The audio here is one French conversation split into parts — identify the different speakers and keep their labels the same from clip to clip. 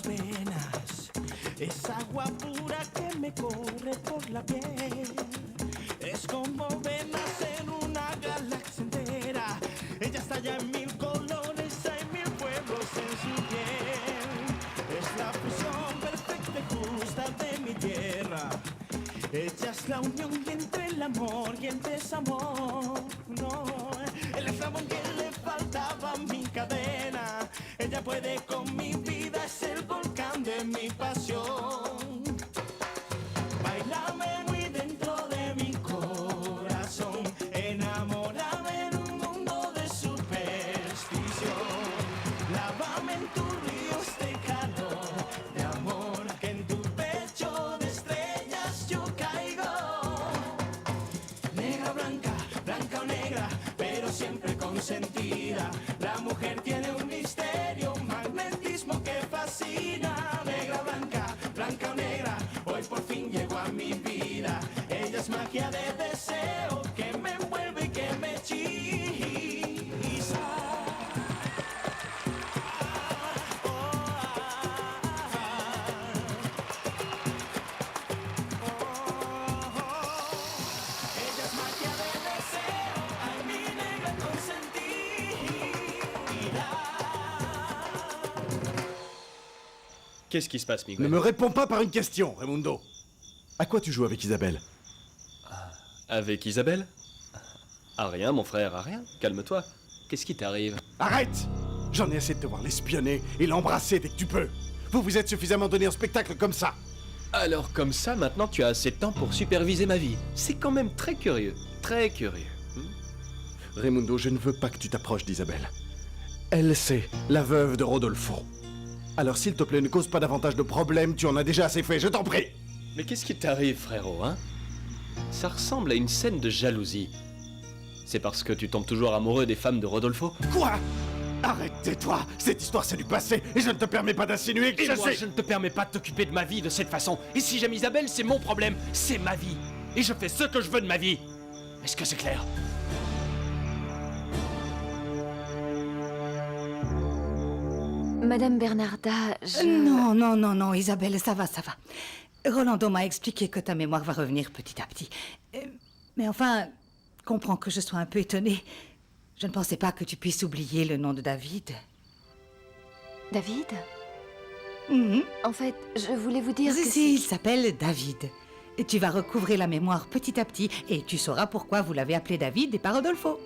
Speaker 1: las venas, es agua pura que me corre por la piel. Es como venas en una galaxia entera. Ella estalla en mil colores, hay mil pueblos en su piel. Es la fusión perfecta y justa de mi tierra. Ella es la unión entre el amor y el desamor. No, el eslabón que le faltaba a mi cadena. Ella puede con mi vida, es el volcán de mi pasión. Bailame muy dentro de mi corazón, enamórame en un mundo de superstición. Lávame en tus ríos de calor, de amor, que en tu pecho de estrellas yo caigo. Negra, blanca, blanca o negra, pero siempre consentida. La mujer tiene un misterio, un magnetismo que fascina. Negra, blanca, blanca o negra, hoy por fin llegó a mi vida. Ella es magia de deseo que me envuelve y que me hechiza. Ella es magia de deseo, ay mi negra consentida.
Speaker 2: Qu'est-ce qui se passe,
Speaker 3: Ne
Speaker 2: Miguel?
Speaker 3: me réponds pas par une question, Raimundo. À quoi tu joues avec Isabelle?
Speaker 2: Avec Isabelle? À rien, mon frère, à rien. Calme-toi. Qu'est-ce qui t'arrive?
Speaker 3: Arrête! J'en ai assez de te voir l'espionner et l'embrasser dès que tu peux. Vous vous êtes suffisamment donné un spectacle comme ça.
Speaker 2: Alors comme ça, maintenant tu as assez de temps pour superviser ma vie. C'est quand même très curieux. Très curieux.
Speaker 3: Raimundo, je ne veux pas que tu t'approches d'Isabelle. Elle, c'est la veuve de Rodolfo. Alors s'il te plaît, ne cause pas davantage de problèmes, tu en as déjà assez fait, je t'en prie.
Speaker 2: Mais qu'est-ce qui t'arrive, frérot, hein? Ça ressemble à une scène de jalousie. C'est parce que tu tombes toujours amoureux des femmes de Rodolfo?
Speaker 3: Quoi? Arrête, tais-toi. Cette histoire, c'est du passé, et je ne te permets pas d'insinuer que
Speaker 2: Et
Speaker 3: je
Speaker 2: moi,
Speaker 3: sais...
Speaker 2: je ne te permets pas de t'occuper de ma vie de cette façon. Et si j'aime Isabelle, c'est mon problème. C'est ma vie. Et je fais ce que je veux de ma vie. Est-ce que c'est clair?
Speaker 4: Madame Bernarda,
Speaker 5: Non, non, non, non, Isabelle, ça va, ça va. Rolando m'a expliqué que ta mémoire va revenir petit à petit. Mais enfin, comprends que je sois un peu étonnée. Je ne pensais pas que tu puisses oublier le nom de David.
Speaker 4: David?
Speaker 5: Mhm.
Speaker 4: En fait, je voulais vous dire que
Speaker 5: Si, il s'appelle David. Et tu vas recouvrer la mémoire petit à petit et tu sauras pourquoi vous l'avez appelé David et pas Rodolfo.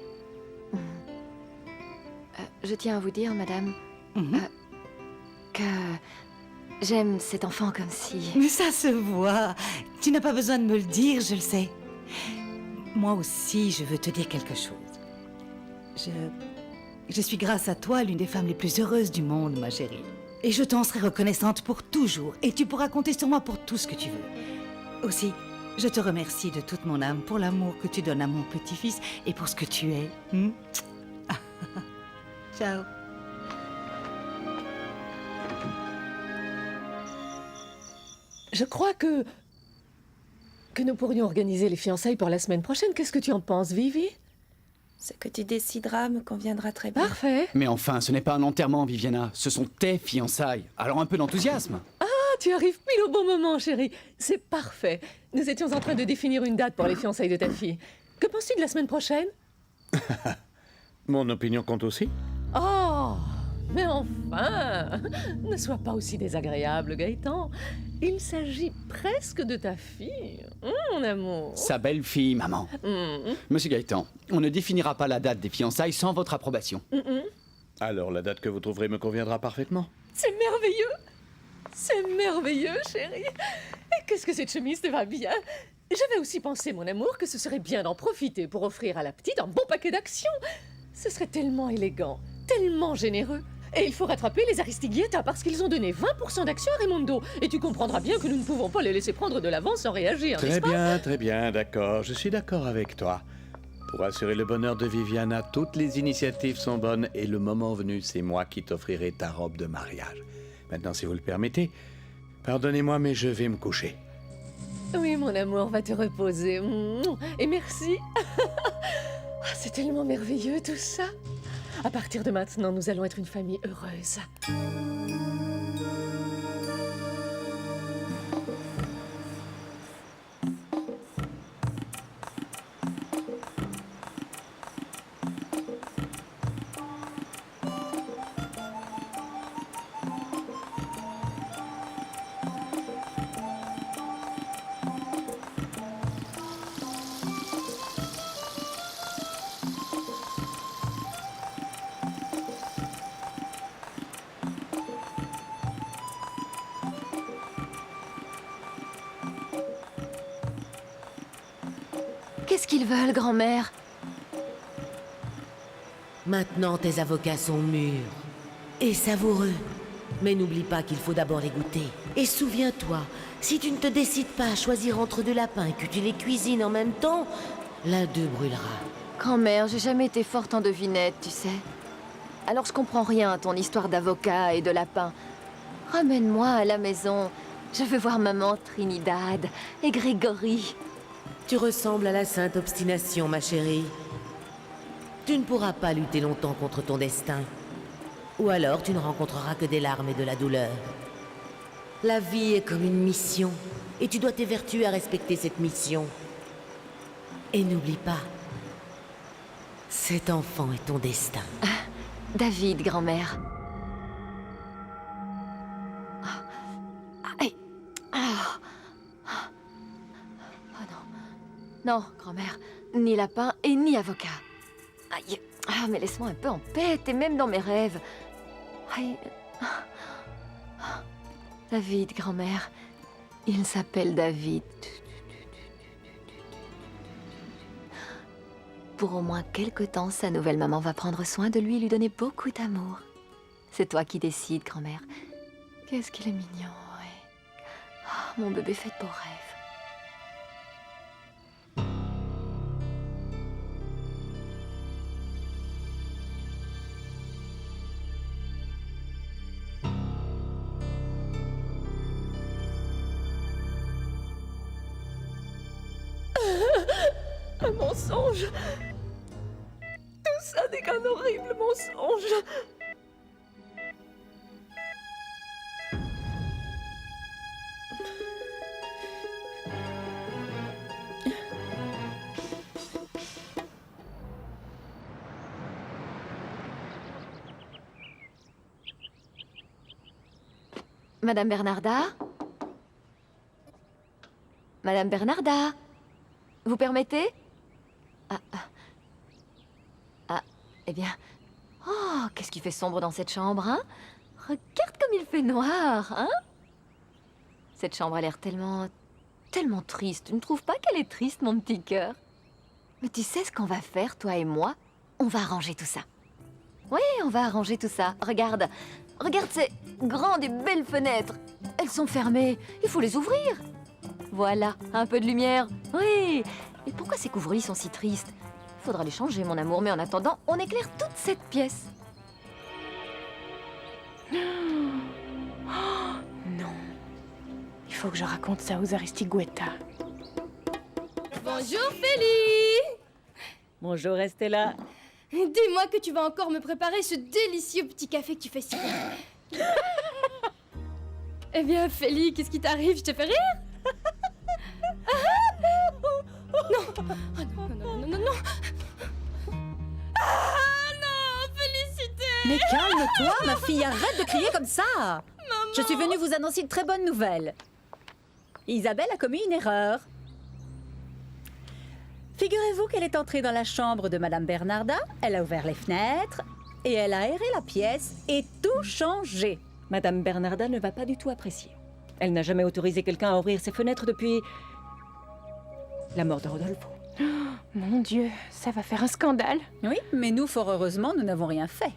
Speaker 4: je tiens à vous dire, madame,
Speaker 5: Mhm.
Speaker 4: que j'aime cet enfant comme si...
Speaker 5: Mais ça se voit. Tu n'as pas besoin de me le dire, je le sais. Moi aussi, je veux te dire quelque chose. Je suis grâce à toi l'une des femmes les plus heureuses du monde, ma chérie. Et je t'en serai reconnaissante pour toujours. Et tu pourras compter sur moi pour tout ce que tu veux. Aussi, je te remercie de toute mon âme pour l'amour que tu donnes à mon petit-fils et pour ce que tu es. Ciao.
Speaker 6: Je crois que nous pourrions organiser les fiançailles pour la semaine prochaine. Qu'est-ce que tu en penses, Vivi?
Speaker 7: Ce que tu décideras me conviendra très bien.
Speaker 6: Parfait.
Speaker 8: Mais enfin, ce n'est pas un enterrement, Viviana. Ce sont tes fiançailles. Alors un peu d'enthousiasme.
Speaker 6: Ah, tu arrives pile au bon moment, chérie. C'est parfait. Nous étions en train de définir une date pour les fiançailles de ta fille. Que penses-tu de la semaine prochaine?
Speaker 9: Mon opinion compte aussi?
Speaker 6: Oh, mais enfin, ne sois pas aussi désagréable, Gaëtan. Il s'agit presque de ta fille, mon amour.
Speaker 8: Sa belle-fille, maman. Monsieur Gaëtan, on ne définira pas la date des fiançailles sans votre approbation.
Speaker 9: Alors la date que vous trouverez me conviendra parfaitement.
Speaker 6: C'est merveilleux. C'est merveilleux, chérie. Et qu'est-ce que cette chemise te va bien. J'avais aussi pensé, mon amour, que ce serait bien d'en profiter pour offrir à la petite un bon paquet d'actions. Ce serait tellement élégant, tellement généreux. Et il faut rattraper les Aristiguieta parce qu'ils ont donné 20% d'actions à Raimundo. Et tu comprendras bien que nous ne pouvons pas les laisser prendre de l'avance sans réagir, n'est-ce pas?
Speaker 9: Très bien, d'accord. Je suis d'accord avec toi. Pour assurer le bonheur de Viviana, toutes les initiatives sont bonnes et le moment venu, c'est moi qui t'offrirai ta robe de mariage. Maintenant, si vous le permettez, pardonnez-moi, mais je vais me coucher.
Speaker 6: Oui, mon amour, va te reposer. Et merci. Ah, c'est tellement merveilleux tout ça. À partir de maintenant, nous allons être une famille heureuse.
Speaker 4: Qu'est-ce qu'ils veulent, grand-mère?
Speaker 10: Maintenant, tes avocats sont mûrs et savoureux. Mais n'oublie pas qu'il faut d'abord les goûter. Et souviens-toi, si tu ne te décides pas à choisir entre deux lapins et que tu les cuisines en même temps, l'un d'eux brûlera.
Speaker 4: Grand-mère, j'ai jamais été forte en devinette, tu sais. Alors je comprends rien à ton histoire d'avocat et de lapin. Ramène-moi à la maison. Je veux voir maman Trinidad et Grégory.
Speaker 10: Tu ressembles à la sainte obstination, ma chérie. Tu ne pourras pas lutter longtemps contre ton destin. Ou alors tu ne rencontreras que des larmes et de la douleur. La vie est comme une mission, et tu dois t'évertuer à respecter cette mission. Et n'oublie pas, cet enfant est ton destin.
Speaker 4: David, grand-mère. Aïe. Oh non. Non, grand-mère. Ni lapin et ni avocat. Aïe. Ah, mais laisse-moi un peu en paix, t'es même dans mes rêves. Aïe. David, grand-mère. Il s'appelle David. Pour au moins quelque temps, sa nouvelle maman va prendre soin de lui et lui donner beaucoup d'amour. C'est toi qui décides, grand-mère. Qu'est-ce qu'il est mignon, ouais. Oh, mon bébé fait de beaux rêves.
Speaker 6: Un mensonge. Tout ça n'est qu'un horrible mensonge.
Speaker 4: Madame Bernarda? Madame Bernarda? Vous permettez? Eh bien... Oh, qu'est-ce qui fait sombre dans cette chambre, hein? Regarde comme il fait noir, hein? Cette chambre a l'air tellement triste. Tu ne trouves pas qu'elle est triste, mon petit cœur? Mais tu sais ce qu'on va faire, toi et moi? On va arranger tout ça. Oui, on va arranger tout ça. Regarde ces grandes et belles fenêtres. Elles sont fermées. Il faut les ouvrir. Voilà, un peu de lumière. Oui. Et pourquoi ces couvre-lits sont si tristes? Il faudra les changer, mon amour. Mais en attendant, on éclaire toute cette pièce.
Speaker 11: Non. Il faut que je raconte ça aux Aristigueta.
Speaker 12: Bonjour, Feli!
Speaker 13: Bonjour, Estella.
Speaker 12: Dis-moi que tu vas encore me préparer ce délicieux petit café que tu fais si bien. Eh bien, Feli, qu'est-ce qui t'arrive? Je te fais rire? Non! Ah non, non, non, non, non! Ah non! Félicité!
Speaker 13: Mais calme-toi, ma fille, arrête de crier comme ça! Maman. Je suis venue vous annoncer une très bonne nouvelle. Isabelle a commis une erreur. Figurez-vous qu'elle est entrée dans la chambre de Madame Bernarda, elle a ouvert les fenêtres et elle a aéré la pièce et tout changé. Madame Bernarda ne va pas du tout apprécier. Elle n'a jamais autorisé quelqu'un à ouvrir ses fenêtres depuis la mort de Rodolfo.
Speaker 11: Oh, mon Dieu, ça va faire un scandale.
Speaker 13: Oui, mais nous, fort heureusement, nous n'avons rien fait.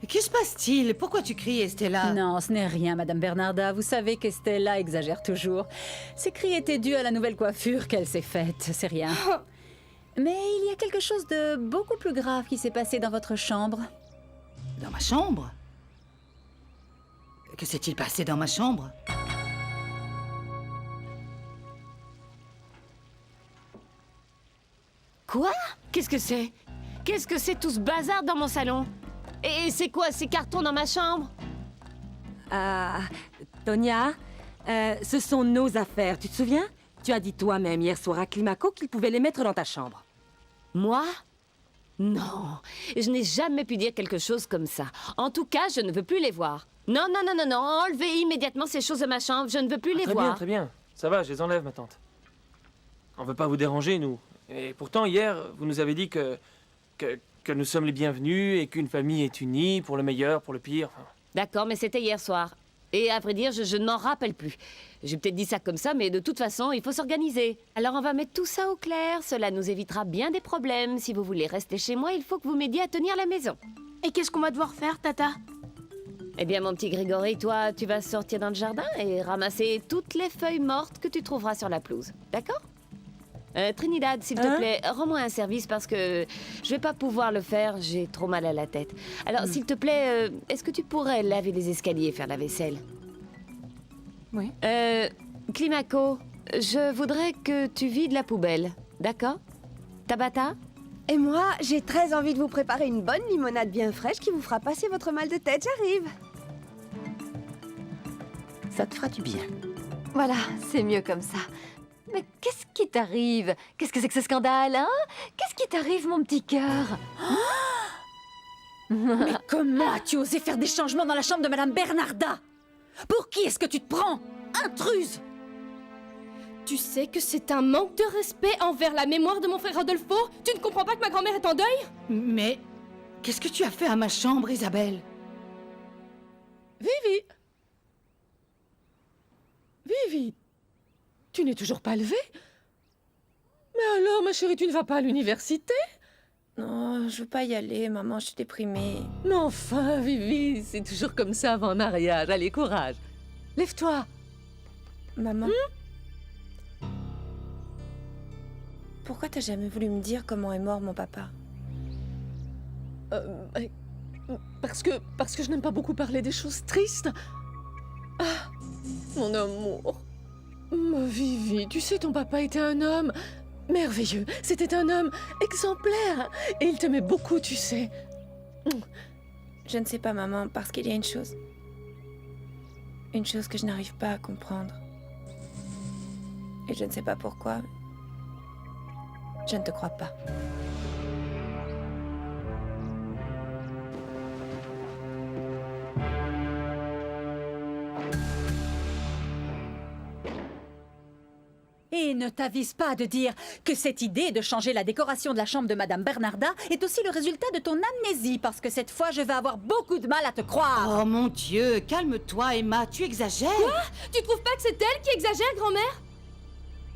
Speaker 5: Que se passe-t-il? Pourquoi tu cries, Estella?
Speaker 13: Non, ce n'est rien, Madame Bernarda. Vous savez qu'Estella exagère toujours. Ces cris étaient dus à la nouvelle coiffure qu'elle s'est faite, c'est rien. Mais il y a quelque chose de beaucoup plus grave qui s'est passé dans votre chambre.
Speaker 5: Dans ma chambre? Que s'est-il passé dans ma chambre?
Speaker 11: Quoi? Qu'est-ce que c'est? Qu'est-ce que c'est tout ce bazar dans mon salon? Et c'est quoi ces cartons dans ma chambre?
Speaker 14: Tonia, ce sont nos affaires, tu te souviens? Tu as dit toi-même hier soir à Climaco qu'il pouvait les mettre dans ta chambre.
Speaker 11: Moi? Non, je n'ai jamais pu dire quelque chose comme ça. En tout cas, je ne veux plus les voir. Non, non, non, non, non, enlevez immédiatement ces choses de ma chambre, je ne veux plus les voir.
Speaker 15: Très bien, ça va, je les enlève, ma tante. On veut pas vous déranger, nous. Et pourtant, hier, vous nous avez dit que nous sommes les bienvenus et qu'une famille est unie pour le meilleur, pour le pire.
Speaker 11: D'accord, mais c'était hier soir. Et à vrai dire, je ne m'en rappelle plus. J'ai peut-être dit ça comme ça, mais de toute façon, il faut s'organiser. Alors on va mettre tout ça au clair, cela nous évitera bien des problèmes. Si vous voulez rester chez moi, il faut que vous m'aidiez à tenir la maison.
Speaker 12: Et qu'est-ce qu'on va devoir faire, Tata?
Speaker 11: Eh bien, mon petit Grégory, toi, tu vas sortir dans le jardin et ramasser toutes les feuilles mortes que tu trouveras sur la pelouse. D'accord? Trinidad, s'il te plaît, rends-moi un service parce que je vais pas pouvoir le faire, j'ai trop mal à la tête. Alors, s'il te plaît, est-ce que tu pourrais laver les escaliers et faire la vaisselle?
Speaker 14: Oui.
Speaker 11: Climaco, je voudrais que tu vides la poubelle, d'accord? Tabata?
Speaker 16: Et moi, j'ai très envie de vous préparer une bonne limonade bien fraîche qui vous fera passer votre mal de tête, j'arrive. Ça te fera du bien.
Speaker 4: Voilà, c'est mieux comme ça. Mais qu'est-ce qui t'arrive? Qu'est-ce que c'est que ce scandale, hein? Qu'est-ce qui t'arrive, mon petit cœur?
Speaker 13: Mais comment as-tu osé faire des changements dans la chambre de Madame Bernarda? Pour qui est-ce que tu te prends? Intruse!
Speaker 12: Tu sais que c'est un manque de respect envers la mémoire de mon frère Rodolfo? Tu ne comprends pas que ma grand-mère est en deuil?
Speaker 5: Mais qu'est-ce que tu as fait à ma chambre, Isabelle?
Speaker 6: Vivi! Vivi! Tu n'es toujours pas levée? Mais alors, ma chérie, tu ne vas pas à l'université?
Speaker 7: Non, je veux pas y aller, maman, je suis déprimée.
Speaker 6: Mais enfin, Vivi, c'est toujours comme ça avant un mariage. Allez, courage. Lève-toi.
Speaker 7: Maman? Pourquoi t'as jamais voulu me dire comment est mort mon papa?
Speaker 6: Parce que je n'aime pas beaucoup parler des choses tristes. Ah, mon amour. Ma Vivi, tu sais, ton papa était un homme merveilleux. C'était un homme exemplaire. Et il t'aimait beaucoup, tu sais.
Speaker 7: Je ne sais pas, maman, parce qu'il y a une chose. Une chose que je n'arrive pas à comprendre. Et je ne sais pas pourquoi. Je ne te crois pas.
Speaker 13: Et ne t'avise pas de dire que cette idée de changer la décoration de la chambre de Madame Bernarda est aussi le résultat de ton amnésie, parce que cette fois, je vais avoir beaucoup de mal à te croire.
Speaker 5: Oh mon Dieu, calme-toi, Emma, tu exagères.
Speaker 12: Quoi? Tu trouves pas que c'est elle qui exagère, grand-mère?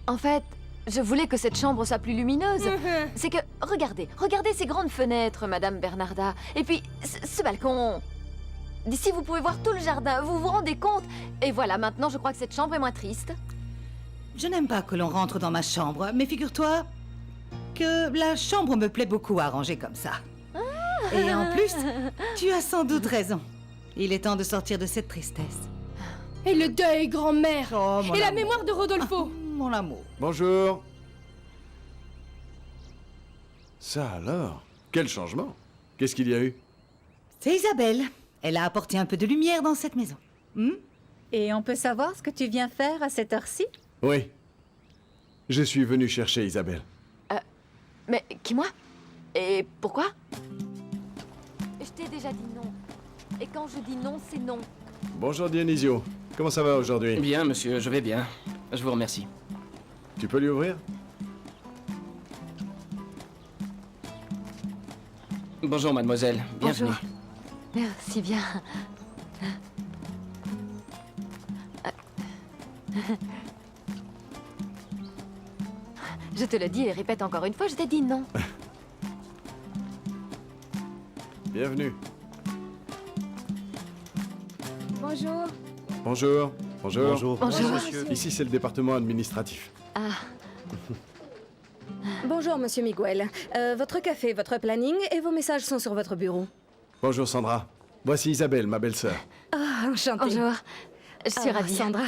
Speaker 4: En fait, je voulais que cette chambre soit plus lumineuse. C'est que, regardez ces grandes fenêtres, Madame Bernarda. Et puis, ce balcon. D'ici, vous pouvez voir tout le jardin, vous vous rendez compte? Et voilà, maintenant, je crois que cette chambre est moins triste.
Speaker 5: Je n'aime pas que l'on rentre dans ma chambre, mais figure-toi que la chambre me plaît beaucoup à ranger comme ça. Et en plus, tu as sans doute raison. Il est temps de sortir de cette tristesse.
Speaker 12: Et le deuil, grand-mère.
Speaker 5: Oh,
Speaker 12: et la mémoire de Rodolfo.
Speaker 5: Mon amour.
Speaker 3: Bonjour. Ça alors? Quel changement? Qu'est-ce qu'il y a eu?
Speaker 5: C'est Isabelle. Elle a apporté un peu de lumière dans cette maison.
Speaker 13: Et on peut savoir ce que tu viens faire à cette heure-ci?
Speaker 3: Oui. Je suis venu chercher Isabelle.
Speaker 4: Mais qui, moi? Et pourquoi? Je t'ai déjà dit non. Et quand je dis non, c'est non.
Speaker 3: Bonjour Dionisio. Comment ça va aujourd'hui?
Speaker 2: Bien, monsieur, je vais bien. Je vous remercie.
Speaker 3: Tu peux lui ouvrir?
Speaker 2: Bonjour, mademoiselle. Bienvenue.
Speaker 4: Bonjour. Merci bien. Je te le dis et répète encore une fois, je t'ai dit non.
Speaker 3: Bienvenue.
Speaker 12: Bonjour.
Speaker 3: Bonjour. Bonjour.
Speaker 12: Bonjour. Bonjour, monsieur.
Speaker 3: Ici, c'est le département administratif.
Speaker 4: Ah.
Speaker 16: Bonjour, monsieur Miguel. Votre café, votre planning et vos messages sont sur votre bureau.
Speaker 3: Bonjour Sandra. Voici Isabelle, ma belle-sœur.
Speaker 16: Ah, enchantée.
Speaker 4: Bonjour. Je suis ravie.
Speaker 16: Sandra.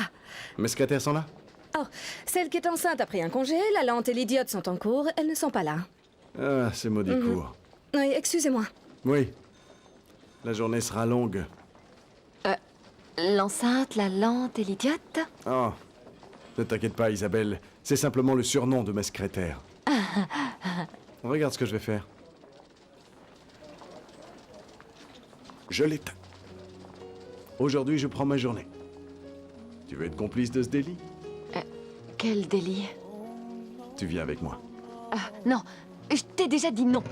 Speaker 3: Mes secrétaires sont là?
Speaker 16: Oh, celle qui est enceinte a pris un congé, la lente et l'idiote sont en cours, elles ne sont pas là.
Speaker 3: Ah, ces maudits cours.
Speaker 16: Oui, excusez-moi.
Speaker 3: Oui. La journée sera longue.
Speaker 4: L'enceinte, la lente et l'idiote?
Speaker 3: Oh, ne t'inquiète pas, Isabelle. C'est simplement le surnom de ma secrétaire. Regarde ce que je vais faire. Je l'éteins. Aujourd'hui, je prends ma journée. Tu veux être complice de ce délit?
Speaker 4: Quel délit?
Speaker 3: Tu viens avec moi.
Speaker 4: Non, je t'ai déjà dit non.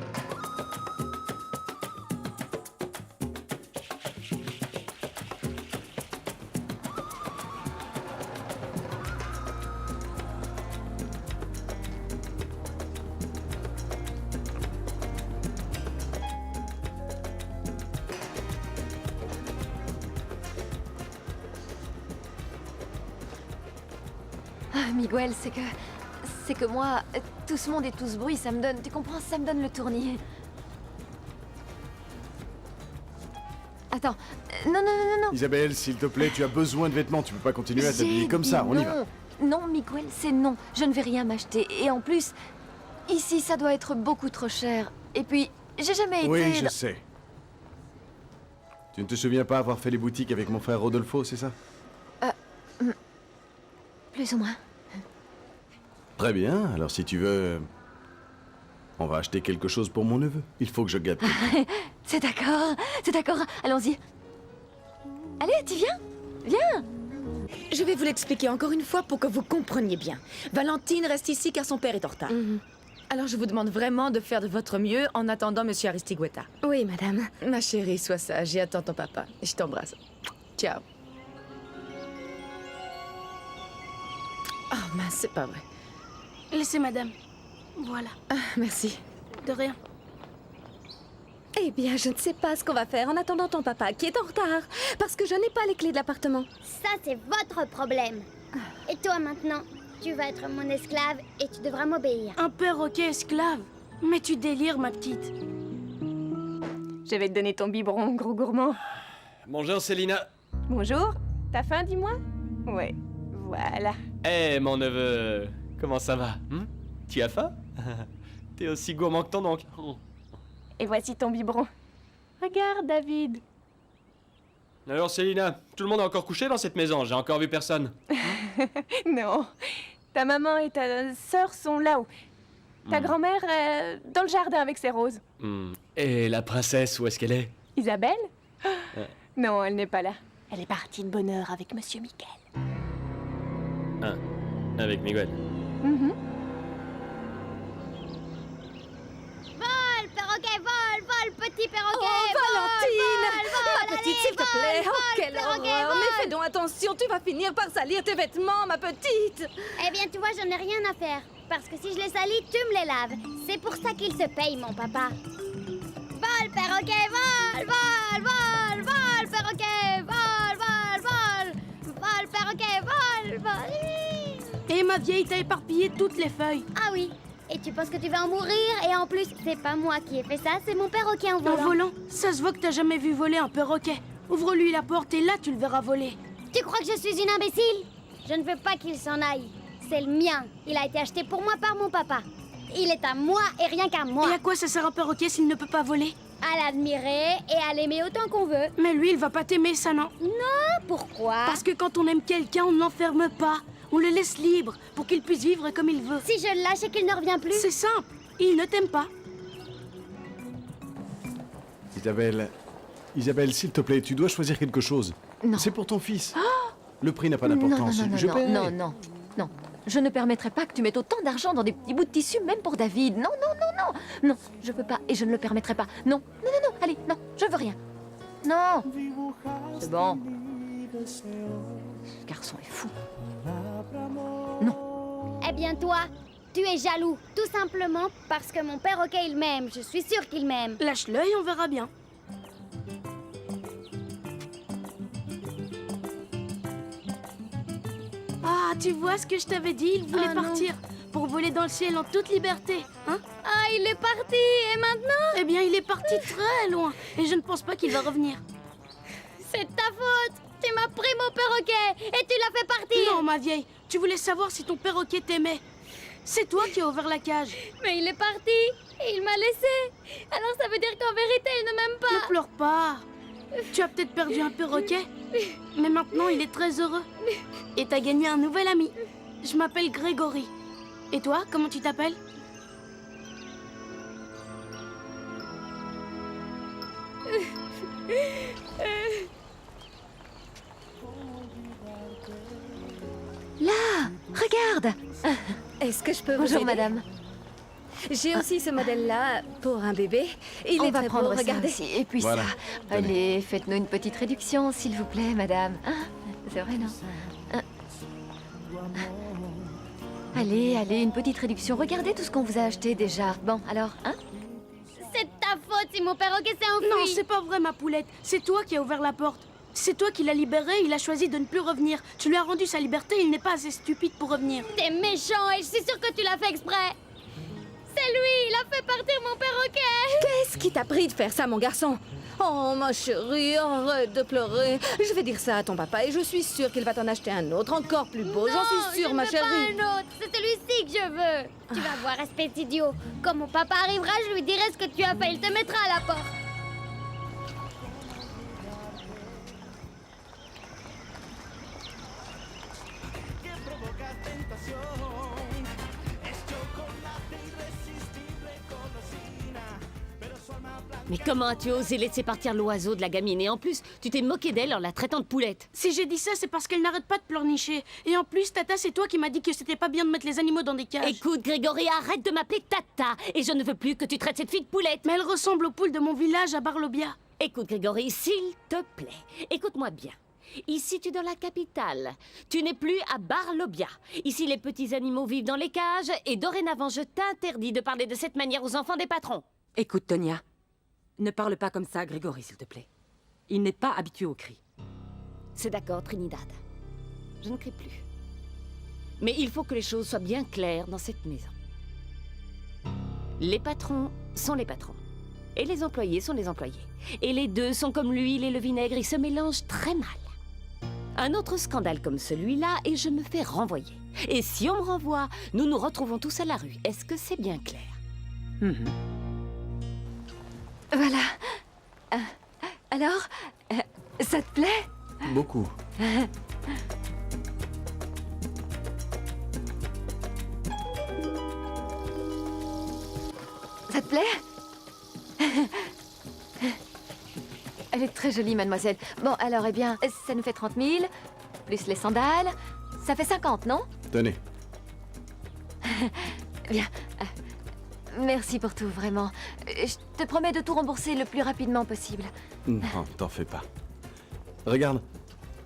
Speaker 4: Ah, Miguel, c'est que moi, tout ce monde et tout ce bruit, ça me donne, tu comprends, ça me donne le tournis. Attends, non.
Speaker 3: Isabelle, s'il te plaît, tu as besoin de vêtements, tu peux pas continuer à t'habiller comme ça, on y va.
Speaker 4: Non, Miguel, c'est non. Je ne vais rien m'acheter. Et en plus, ici, ça doit être beaucoup trop cher. Et puis, j'ai jamais été...
Speaker 3: Oui, je sais. Tu ne te souviens pas avoir fait les boutiques avec mon frère Rodolfo, c'est ça?
Speaker 4: Plus ou moins.
Speaker 3: Très bien, alors si tu veux... On va acheter quelque chose pour mon neveu. Il faut que je gâte.
Speaker 4: C'est d'accord, allons-y. Allez, tu viens? Viens.
Speaker 17: Je vais vous l'expliquer encore une fois pour que vous compreniez bien. Valentine reste ici car son père est en retard. Alors je vous demande vraiment de faire de votre mieux en attendant Monsieur Aristigueta.
Speaker 16: Oui, madame.
Speaker 17: Ma chérie, sois sage et attends ton papa. Je t'embrasse. Ciao. Oh mince, c'est pas vrai.
Speaker 12: Laissez madame. Voilà.
Speaker 17: Ah, merci.
Speaker 12: De rien.
Speaker 16: Eh bien, je ne sais pas ce qu'on va faire en attendant ton papa, qui est en retard, parce que je n'ai pas les clés de l'appartement.
Speaker 18: Ça, c'est votre problème. Et toi, maintenant, tu vas être mon esclave et tu devras m'obéir.
Speaker 12: Un perroquet esclave? Mais tu délires, ma petite.
Speaker 19: Je vais te donner ton biberon, gros gourmand.
Speaker 2: Bonjour, Célina.
Speaker 19: Bonjour. T'as faim, dis-moi? Ouais. Voilà.
Speaker 2: Eh, mon neveu, comment ça va? Tu as faim? T'es aussi gourmand que ton oncle.
Speaker 19: Et voici ton biberon. Regarde, David.
Speaker 2: Alors, Célina, tout le monde est encore couché dans cette maison, j'ai encore vu personne.
Speaker 19: Non. Ta maman et ta sœur sont là-haut. Ta grand-mère dans le jardin avec ses roses.
Speaker 2: Et la princesse, où est-ce qu'elle est?
Speaker 19: Isabelle? Non, elle n'est pas là. Elle est partie de bonne heure avec Monsieur Miguel.
Speaker 2: Ah, avec Miguel.
Speaker 18: Vole, perroquet, vole, petit perroquet.
Speaker 16: Oh, Valentine! Ma petite, s'il te plaît. Oh, quelle horreur! Mais fais donc attention, tu vas finir par salir tes vêtements, ma petite!
Speaker 18: Eh bien, tu vois, j'en ai rien à faire. Parce que si je les salis, tu me les laves. C'est pour ça qu'il se paye, mon papa. Vole, perroquet, vole, perroquet, vole, perroquet, vole.
Speaker 12: Et ma vieille, t'as éparpillé toutes les feuilles.
Speaker 18: Ah oui. Et tu penses que tu vas en mourir? Et en plus, c'est pas moi qui ai fait ça, c'est mon perroquet en volant.
Speaker 12: En volant? Ça se voit que t'as jamais vu voler un perroquet. Ouvre-lui la porte et là, tu le verras voler.
Speaker 18: Tu crois que je suis une imbécile? Je ne veux pas qu'il s'en aille. C'est le mien. Il a été acheté pour moi par mon papa. Il est à moi et rien qu'à moi.
Speaker 12: Et à quoi ça sert un perroquet s'il ne peut pas voler?
Speaker 18: À l'admirer et à l'aimer autant qu'on veut.
Speaker 12: Mais lui, il va pas t'aimer, ça non?
Speaker 18: Non, pourquoi?
Speaker 12: Parce que quand on aime quelqu'un, on ne l'enferme pas. On le laisse libre pour qu'il puisse vivre comme il veut.
Speaker 18: Si je le lâche et qu'il ne revient plus?
Speaker 12: C'est simple. Il ne t'aime pas.
Speaker 3: Isabelle, s'il te plaît, tu dois choisir quelque chose.
Speaker 4: Non.
Speaker 3: C'est pour ton fils. Le prix n'a pas d'importance.
Speaker 4: Non. Je ne permettrai pas que tu mettes autant d'argent dans des petits bouts de tissu, même pour David. Non. Non, je peux pas et je ne le permettrai pas. Non. Allez, non, je veux rien. Non. C'est bon. Ce garçon est fou. Non.
Speaker 18: Eh bien, toi, tu es jaloux. Tout simplement parce que mon perroquet, il m'aime. Je suis sûre qu'il m'aime.
Speaker 12: Lâche l'œil, on verra bien. Ah, tu vois ce que je t'avais dit? Il voulait partir pour voler dans le ciel en toute liberté, hein?
Speaker 18: Ah, il est parti. Et maintenant?
Speaker 12: Eh bien, il est parti très loin. Et je ne pense pas qu'il va revenir.
Speaker 18: C'est ta faute. Tu m'as pris mon perroquet et tu l'as fait partir.
Speaker 12: Non, ma vieille. Tu voulais savoir si ton perroquet t'aimait. C'est toi qui as ouvert la cage.
Speaker 18: Mais il est parti et il m'a laissé. Alors ça veut dire qu'en vérité, il ne m'aime pas.
Speaker 12: Ne pleure pas. Tu as peut-être perdu un perroquet, mais maintenant il est très heureux. Et t'as gagné un nouvel ami. Je m'appelle Grégory. Et toi, comment tu t'appelles?
Speaker 4: Là, regarde.
Speaker 16: Est-ce que je peux vous
Speaker 4: Bonjour,
Speaker 16: aider?
Speaker 4: madame.
Speaker 16: J'ai aussi ce modèle-là pour un bébé. Il
Speaker 4: On
Speaker 16: est
Speaker 4: va
Speaker 16: très
Speaker 4: prendre
Speaker 16: beau,
Speaker 4: ça
Speaker 16: regardez.
Speaker 4: aussi. Et puis
Speaker 3: Voilà.
Speaker 4: ça. Allez, faites-nous une petite réduction, s'il vous plaît, madame. Hein? C'est vrai, non? Hein? Allez, une petite réduction. Regardez tout ce qu'on vous a acheté déjà. Bon, alors, hein?
Speaker 18: C'est ta faute si mon perroquet s'est enfui.
Speaker 12: Non, c'est pas vrai, ma poulette. C'est toi qui as ouvert la porte. C'est toi qui l'as libéré, il a choisi de ne plus revenir. Tu lui as rendu sa liberté, il n'est pas assez stupide pour revenir.
Speaker 18: T'es méchant et je suis sûre que tu l'as fait exprès. C'est lui, il a fait partir mon perroquet.
Speaker 16: Qu'est-ce qui t'a pris de faire ça, mon garçon? Oh, ma chérie, arrête de pleurer. Je vais dire ça à ton papa et je suis sûre qu'il va t'en acheter un autre, encore plus beau. J'en suis sûre, ma chérie.
Speaker 18: Non, pas un autre, c'est celui-ci que je veux. Tu vas voir, espèce d'idiot. Quand mon papa arrivera, je lui dirai ce que tu as fait. Il te mettra à la porte.
Speaker 11: Mais comment as-tu osé laisser partir l'oiseau de la gamine? Et en plus, tu t'es moqué d'elle en la traitant de poulette.
Speaker 12: Si j'ai dit ça, c'est parce qu'elle n'arrête pas de pleurnicher. Et en plus, Tata, c'est toi qui m'as dit que c'était pas bien de mettre les animaux dans des cages.
Speaker 11: Écoute, Grégory, arrête de m'appeler Tata. Et je ne veux plus que tu traites cette fille de poulette.
Speaker 12: Mais elle ressemble aux poules de mon village à Barlobia.
Speaker 11: Écoute, Grégory, s'il te plaît, écoute-moi bien. Ici, tu es dans la capitale. Tu n'es plus à Barlobia. Ici, les petits animaux vivent dans les cages. Et dorénavant, je t'interdis de parler de cette manière aux enfants des patrons.
Speaker 14: Écoute, Tonia. Ne parle pas comme ça à Grégory, s'il te plaît. Il n'est pas habitué aux cris.
Speaker 11: C'est d'accord, Trinidad. Je ne crie plus. Mais il faut que les choses soient bien claires dans cette maison. Les patrons sont les patrons. Et les employés sont les employés. Et les deux sont comme l'huile et le vinaigre, ils se mélangent très mal. Un autre scandale comme celui-là, et je me fais renvoyer. Et si on me renvoie, nous nous retrouvons tous à la rue. Est-ce que c'est bien clair?
Speaker 4: Voilà. Alors, ça te plaît?
Speaker 3: Beaucoup.
Speaker 4: Ça te plaît? Elle est très jolie, mademoiselle. Bon, alors, eh bien, ça nous fait 30 000, plus les sandales. Ça fait 50, non?
Speaker 3: Tenez.
Speaker 4: Bien. Merci pour tout, vraiment. Je te promets de tout rembourser le plus rapidement possible.
Speaker 3: Non, t'en fais pas. Regarde,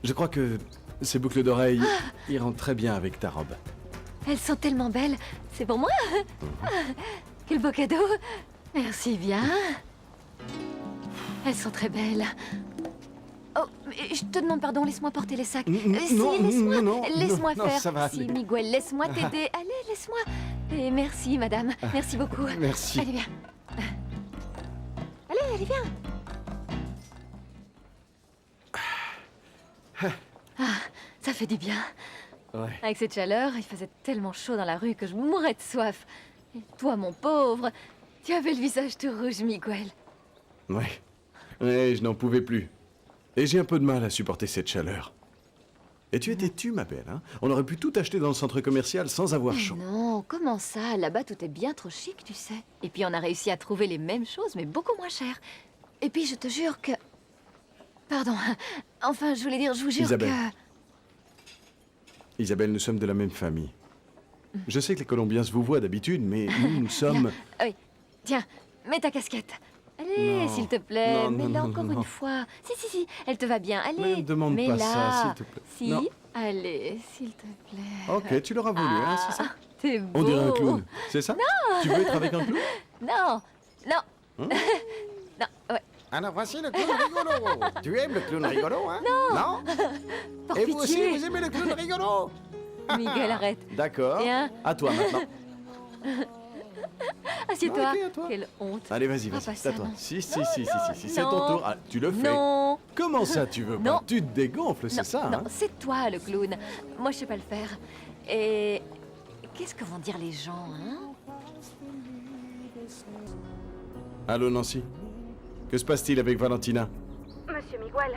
Speaker 3: je crois que ces boucles d'oreilles iront très bien avec ta robe.
Speaker 4: Elles sont tellement belles. C'est pour moi? Quel beau cadeau. Merci bien. Elles sont très belles. Oh, mais je te demande pardon, laisse-moi porter les sacs. Laisse-moi faire.
Speaker 3: Ça va
Speaker 4: si,
Speaker 3: aller.
Speaker 4: Miguel, laisse-moi t'aider. Allez, laisse-moi. Et merci, madame. Merci beaucoup.
Speaker 3: Merci.
Speaker 4: Allez, viens. Allez, viens. Ah, ça fait du bien.
Speaker 3: Ouais.
Speaker 4: Avec cette chaleur, il faisait tellement chaud dans la rue que je mourais de soif. Et toi, mon pauvre, tu avais le visage tout rouge, Miguel.
Speaker 3: Ouais. Ouais, je n'en pouvais plus. Et j'ai un peu de mal à supporter cette chaleur. Et tu étais tue, ma belle, hein? On aurait pu tout acheter dans le centre commercial sans avoir
Speaker 4: Mais
Speaker 3: chaud.
Speaker 4: non, comment ça? Là-bas, tout est bien trop chic, tu sais. Et puis, on a réussi à trouver les mêmes choses, mais beaucoup moins chères. Et puis, je te jure que... Pardon. Enfin, je voulais dire, je vous jure
Speaker 3: Isabelle.
Speaker 4: que...
Speaker 3: Isabelle, nous sommes de la même famille. Je sais que les Colombiens se vous voient d'habitude, mais nous sommes...
Speaker 4: Oui, tiens, mets ta casquette. Allez,
Speaker 3: Non.
Speaker 4: s'il te plaît,
Speaker 3: Non, non,
Speaker 4: mets-la
Speaker 3: non,
Speaker 4: encore
Speaker 3: non.
Speaker 4: une fois. Si, elle te va bien. Allez,
Speaker 3: Mais ne demande pas
Speaker 4: mets-la.
Speaker 3: ça, s'il te plaît.
Speaker 4: Si,
Speaker 3: Non.
Speaker 4: allez, s'il te plaît.
Speaker 3: Ok, tu l'auras voulu, hein, c'est ça?
Speaker 4: T'es beau.
Speaker 3: On dirait un clown, c'est ça?
Speaker 4: Non.
Speaker 3: Tu veux être avec un clown?
Speaker 4: Non, non.
Speaker 3: Hein?
Speaker 4: Non, ouais.
Speaker 20: Alors voici le clown rigolo. Tu aimes le clown rigolo, hein?
Speaker 4: Non. Par
Speaker 20: Et vous aussi,
Speaker 4: pitié.
Speaker 20: vous aimez le clown rigolo?
Speaker 4: Miguel, arrête.
Speaker 3: D'accord.
Speaker 4: Viens.
Speaker 3: À toi maintenant.
Speaker 4: Assieds-toi.
Speaker 3: Ok, à toi.
Speaker 4: Quelle honte.
Speaker 3: Allez, vas-y,
Speaker 4: Ah,
Speaker 3: vas-y,
Speaker 4: pas
Speaker 3: c'est à
Speaker 4: ça,
Speaker 3: toi.
Speaker 4: non.
Speaker 3: Si,
Speaker 4: Non,
Speaker 3: c'est ton
Speaker 4: non.
Speaker 3: tour. Ah, tu le fais.
Speaker 4: Non.
Speaker 3: Comment ça, tu veux
Speaker 4: Non.
Speaker 3: pas? Tu te dégonfles, c'est
Speaker 4: Non,
Speaker 3: ça,
Speaker 4: non,
Speaker 3: hein?
Speaker 4: c'est toi le clown. Moi, je sais pas le faire. Et qu'est-ce que vont dire les gens, hein?
Speaker 3: Allô, Nancy? Que se passe-t-il avec Valentina?
Speaker 21: Monsieur Miguel,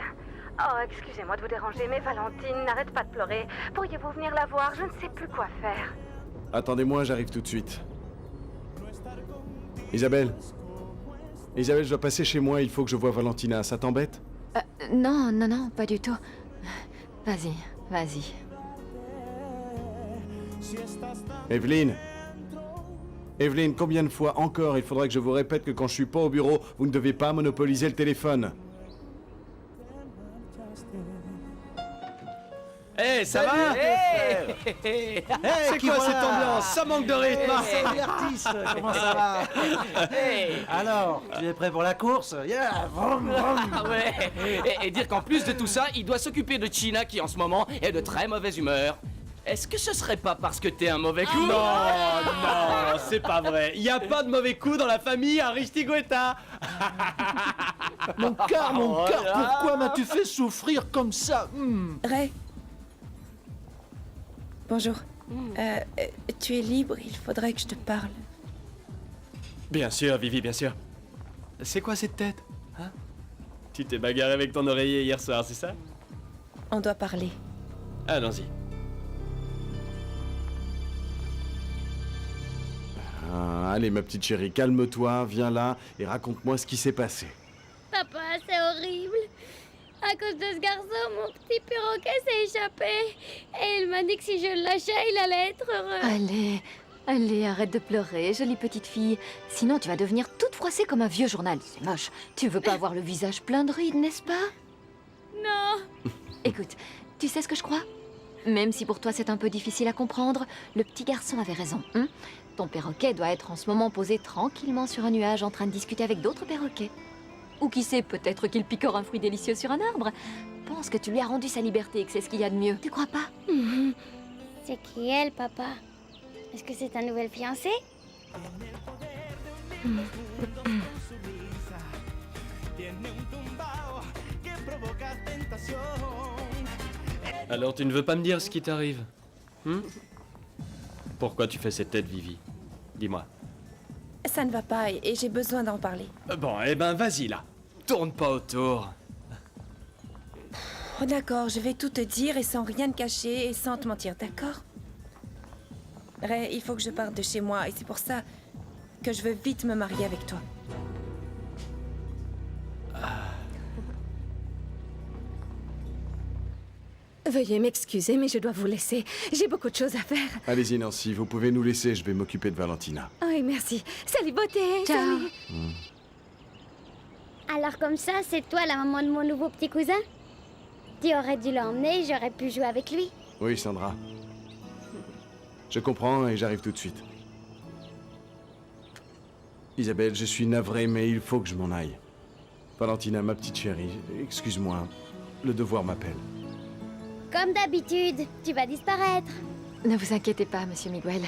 Speaker 21: oh, excusez-moi de vous déranger, mais Valentine n'arrête pas de pleurer. Pourriez-vous venir la voir? Je ne sais plus quoi faire.
Speaker 3: Attendez-moi, j'arrive tout de suite. Isabelle? Isabelle, je dois passer chez moi, il faut que je voie Valentina. Ça t'embête?
Speaker 4: Non, pas du tout. Vas-y.
Speaker 3: Evelyne? Evelyne, combien de fois encore il faudrait que je vous répète que quand je suis pas au bureau, vous ne devez pas monopoliser le téléphone?
Speaker 2: Eh, ça va
Speaker 1: Hey,
Speaker 2: C'est
Speaker 1: qui
Speaker 2: quoi
Speaker 1: voilà
Speaker 2: cette ambiance? Ça manque de rythme.
Speaker 1: Salut Artis, comment ça va? Alors, tu es prêt pour la course? Yeah, vroom, vroom.
Speaker 22: Ah ouais. Et dire qu'en plus de tout ça, il doit s'occuper de China qui en ce moment est de très mauvaise humeur. Est-ce que ce serait pas parce que t'es un mauvais coup?
Speaker 2: Non, non, c'est pas vrai. Il y a pas de mauvais coup dans la famille Aristigueta.
Speaker 1: Mon cœur, pourquoi m'as-tu fait souffrir comme ça?
Speaker 7: Ray. Bonjour. Tu es libre, il faudrait que je te parle.
Speaker 2: Bien sûr, Vivi, bien sûr. C'est quoi cette tête? Hein? Tu t'es bagarré avec ton oreiller hier soir, c'est ça?
Speaker 7: On doit parler.
Speaker 2: Allons-y.
Speaker 3: Ah, allez, ma petite chérie, calme-toi, viens là et raconte-moi ce qui s'est passé.
Speaker 18: Papa, c'est horrible. À cause de ce garçon, mon petit perroquet s'est échappé. Et il m'a dit que si je le lâchais, il allait être heureux.
Speaker 4: Allez, allez, arrête de pleurer, jolie petite fille. Sinon, tu vas devenir toute froissée comme un vieux journal. C'est moche. Tu veux pas avoir le visage plein de rides, n'est-ce pas?
Speaker 18: Non.
Speaker 4: Écoute, tu sais ce que je crois? Même si pour toi c'est un peu difficile à comprendre, le petit garçon avait raison. Hein? Ton perroquet doit être en ce moment posé tranquillement sur un nuage en train de discuter avec d'autres perroquets. Ou qui sait, peut-être qu'il picore un fruit délicieux sur un arbre. Pense que tu lui as rendu sa liberté et que c'est ce qu'il y a de mieux. Tu crois pas?
Speaker 18: C'est qui elle, papa? Est-ce que c'est ta nouvelle fiancée?
Speaker 2: Alors tu ne veux pas me dire ce qui t'arrive? Pourquoi tu fais cette tête, Vivi? Dis-moi.
Speaker 7: Ça ne va pas et j'ai besoin d'en parler.
Speaker 2: Bon, eh ben vas-y là. Tourne pas autour.
Speaker 7: Oh, d'accord, je vais tout te dire et sans rien te cacher et sans te mentir, d'accord? Ray, il faut que je parte de chez moi et c'est pour ça que je veux vite me marier avec toi.
Speaker 16: Veuillez m'excuser, mais je dois vous laisser. J'ai beaucoup de choses à faire.
Speaker 3: Allez-y, Nancy, vous pouvez nous laisser, je vais m'occuper de Valentina.
Speaker 16: Oui, merci. Salut, beauté.
Speaker 4: Ciao.
Speaker 16: Salut.
Speaker 18: Alors comme ça, c'est toi la maman de mon nouveau petit cousin? Tu aurais dû l'emmener, j'aurais pu jouer avec lui.
Speaker 3: Oui, Sandra. Je comprends et j'arrive tout de suite. Isabelle, je suis navré, mais il faut que je m'en aille. Valentina, ma petite chérie, excuse-moi, le devoir m'appelle.
Speaker 18: Comme d'habitude, tu vas disparaître.
Speaker 4: Ne vous inquiétez pas, monsieur Miguel.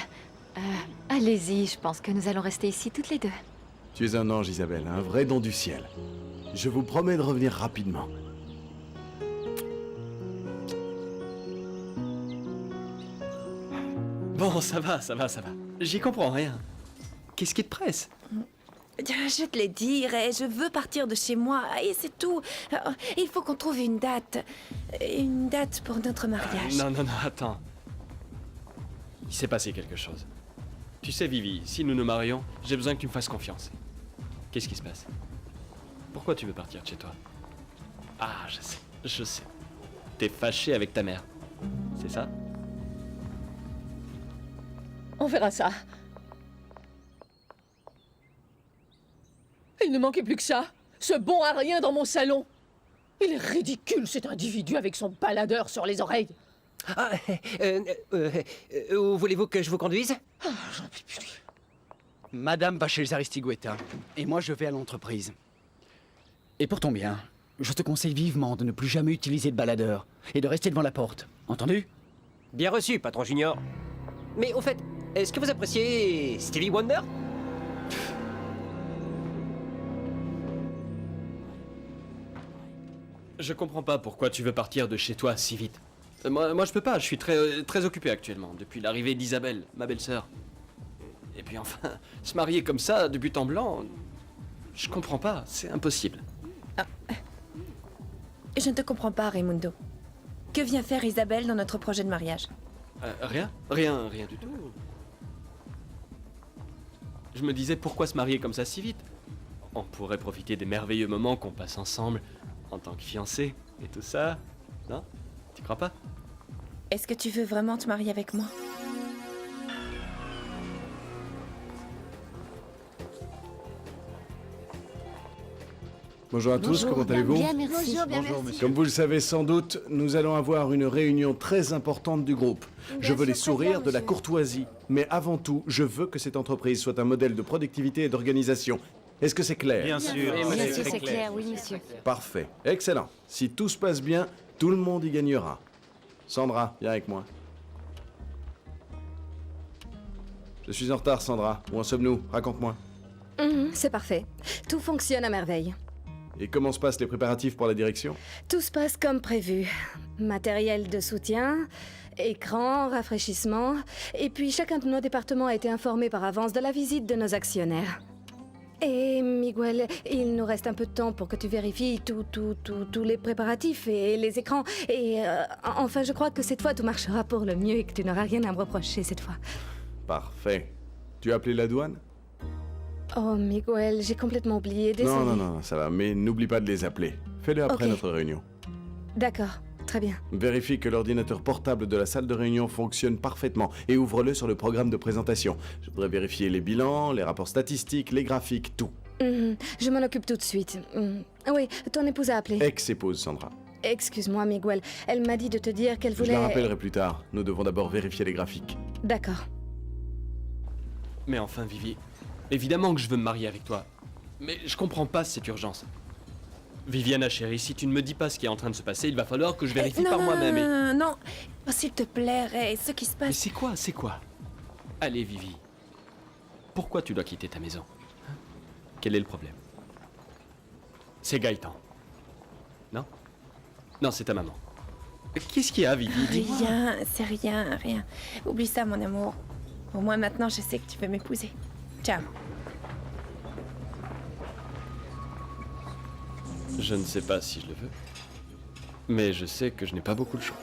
Speaker 4: Allez-y, je pense que nous allons rester ici toutes les deux.
Speaker 3: Tu es un ange, Isabelle, un vrai don du ciel. Je vous promets de revenir rapidement.
Speaker 2: Bon, ça va, ça va, ça va. J'y comprends rien. Qu'est-ce qui te presse?
Speaker 7: Je te l'ai dit, Ray, je veux partir de chez moi et c'est tout. Il faut qu'on trouve une date. Une date pour notre mariage.
Speaker 2: Non, non, non, attends. Il s'est passé quelque chose. Tu sais, Vivi, si nous nous marions, j'ai besoin que tu me fasses confiance. Qu'est-ce qui se passe? Pourquoi tu veux partir de chez toi? Ah, je sais, je sais. T'es fâché avec ta mère. C'est ça?
Speaker 6: On verra ça. Il ne manquait plus que ça. Ce bon à rien dans mon salon. Il est ridicule, cet individu avec son baladeur sur les oreilles.
Speaker 23: Ah, où voulez-vous que je vous conduise?
Speaker 6: J'en peux plus.
Speaker 8: Madame va chez les Aristigueta, et moi je vais à l'entreprise. Et pour ton bien, je te conseille vivement de ne plus jamais utiliser de baladeur, et de rester devant la porte. Entendu?
Speaker 23: Bien reçu, patron Junior. Mais au fait, est-ce que vous appréciez Stevie Wonder?
Speaker 2: Je comprends pas pourquoi tu veux partir de chez toi si vite. Moi je peux pas, je suis très occupé actuellement, depuis l'arrivée d'Isabelle, ma belle-sœur. Et puis enfin, se marier comme ça, de but en blanc, je comprends pas, c'est impossible.
Speaker 7: Je ne te comprends pas, Raimundo. Que vient faire Isabelle dans notre projet de mariage?
Speaker 2: Rien du tout. Je me disais pourquoi se marier comme ça si vite? On pourrait profiter des merveilleux moments qu'on passe ensemble, en tant que fiancés, et tout ça, non? Tu crois pas?
Speaker 7: Est-ce que tu veux vraiment te marier avec moi?
Speaker 3: Bonjour à tous, comment allez-vous?
Speaker 4: Bien, merci.
Speaker 12: Bonjour, bien, merci.
Speaker 3: Comme vous le savez sans doute, nous allons avoir une réunion très importante du groupe. Je veux les sourires, de la courtoisie, mais avant tout, je veux que cette entreprise soit un modèle de productivité et d'organisation. Est-ce que c'est clair?
Speaker 1: Bien sûr,
Speaker 11: Bien sûr, c'est clair, oui, monsieur.
Speaker 3: Parfait, excellent. Si tout se passe bien, tout le monde y gagnera. Sandra, viens avec moi. Je suis en retard, Sandra. Où en sommes-nous? Raconte-moi.
Speaker 16: C'est parfait. Tout fonctionne à merveille.
Speaker 3: Et comment se passent les préparatifs pour la direction?
Speaker 16: Tout se passe comme prévu. Matériel de soutien, écran, rafraîchissement, et puis chacun de nos départements a été informé par avance de la visite de nos actionnaires. Et Miguel, il nous reste un peu de temps pour que tu vérifies tous les préparatifs et les écrans. Et enfin, je crois que cette fois tout marchera pour le mieux et que tu n'auras rien à me reprocher cette fois.
Speaker 3: Parfait. Tu as appelé la douane?
Speaker 16: Oh Miguel, j'ai complètement oublié, désolé.
Speaker 3: Non, ça va, mais n'oublie pas de les appeler. Fais-le après
Speaker 16: Ok.
Speaker 3: notre réunion.
Speaker 16: D'accord, très bien.
Speaker 3: Vérifie que l'ordinateur portable de la salle de réunion fonctionne parfaitement et ouvre-le sur le programme de présentation. Je voudrais vérifier les bilans, les rapports statistiques, les graphiques, tout.
Speaker 16: Je m'en occupe tout de suite. Oui, ton épouse a appelé.
Speaker 3: Ex-épouse, Sandra.
Speaker 16: Excuse-moi, Miguel. Elle m'a dit de te dire qu'elle
Speaker 3: Je
Speaker 16: voulait...
Speaker 3: la rappellerai plus tard. Nous devons d'abord vérifier les graphiques.
Speaker 16: D'accord.
Speaker 2: Mais enfin, Vivi, évidemment que je veux me marier avec toi. Mais je comprends pas cette urgence. Viviana, chérie, si tu ne me dis pas ce qui est en train de se passer, il va falloir que je vérifie par moi-même. Et...
Speaker 7: Non, oh, s'il te plaît, Ray, ce qui se passe...
Speaker 2: Mais c'est quoi? Allez, Vivi. Pourquoi tu dois quitter ta maison? Hein? Quel est le problème? C'est Gaëtan. Non? Non, c'est ta maman. Qu'est-ce qu'il y a, Vivi? Dis-moi.
Speaker 7: Rien, c'est rien. Oublie ça, mon amour. Au moins maintenant, je sais que tu veux m'épouser. Ciao.
Speaker 2: Je ne sais pas si je le veux. Mais je sais que je n'ai pas beaucoup de choix.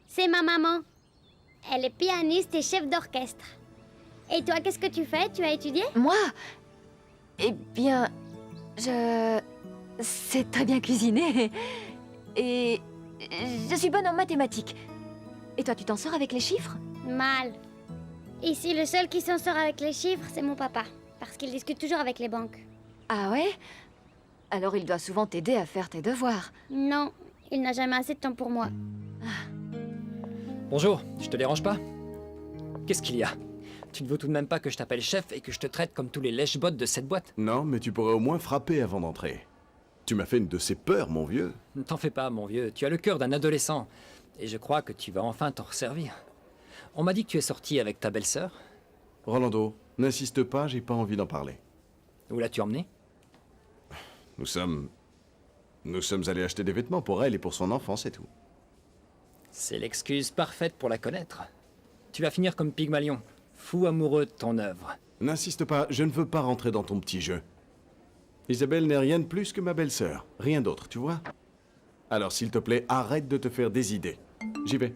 Speaker 18: C'est ma maman. Elle est pianiste et chef d'orchestre. Et toi, qu'est-ce que tu fais? Tu as étudié?
Speaker 4: Moi? Eh bien, je sais très bien cuisiner. Et je suis bonne en mathématiques. Et toi, tu t'en sors avec les chiffres?
Speaker 18: Mal. Ici, le seul qui s'en sort avec les chiffres, c'est mon papa. Parce qu'il discute toujours avec les banques.
Speaker 4: Ah ouais? Alors il doit souvent t'aider à faire tes devoirs.
Speaker 18: Non, il n'a jamais assez de temps pour moi.
Speaker 9: Bonjour, je te dérange pas? Qu'est-ce qu'il y a? Tu ne veux tout de même pas que je t'appelle chef et que je te traite comme tous les lèche-bottes de cette boîte?
Speaker 3: Non, mais tu pourrais au moins frapper avant d'entrer. Tu m'as fait une de ces peurs, mon vieux.
Speaker 9: Ne t'en fais pas, mon vieux. Tu as le cœur d'un adolescent. Et je crois que tu vas enfin t'en resservir. On m'a dit que tu es sorti avec ta belle-sœur.
Speaker 3: Rolando, n'insiste pas, j'ai pas envie d'en parler.
Speaker 9: Où l'as-tu emmenée?
Speaker 3: Nous sommes allés acheter des vêtements pour elle et pour son enfant, c'est tout.
Speaker 9: C'est l'excuse parfaite pour la connaître. Tu vas finir comme Pygmalion, fou amoureux de ton œuvre.
Speaker 3: N'insiste pas, je ne veux pas rentrer dans ton petit jeu. Isabelle n'est rien de plus que ma belle-sœur, rien d'autre, tu vois? Alors s'il te plaît, arrête de te faire des idées. J'y vais.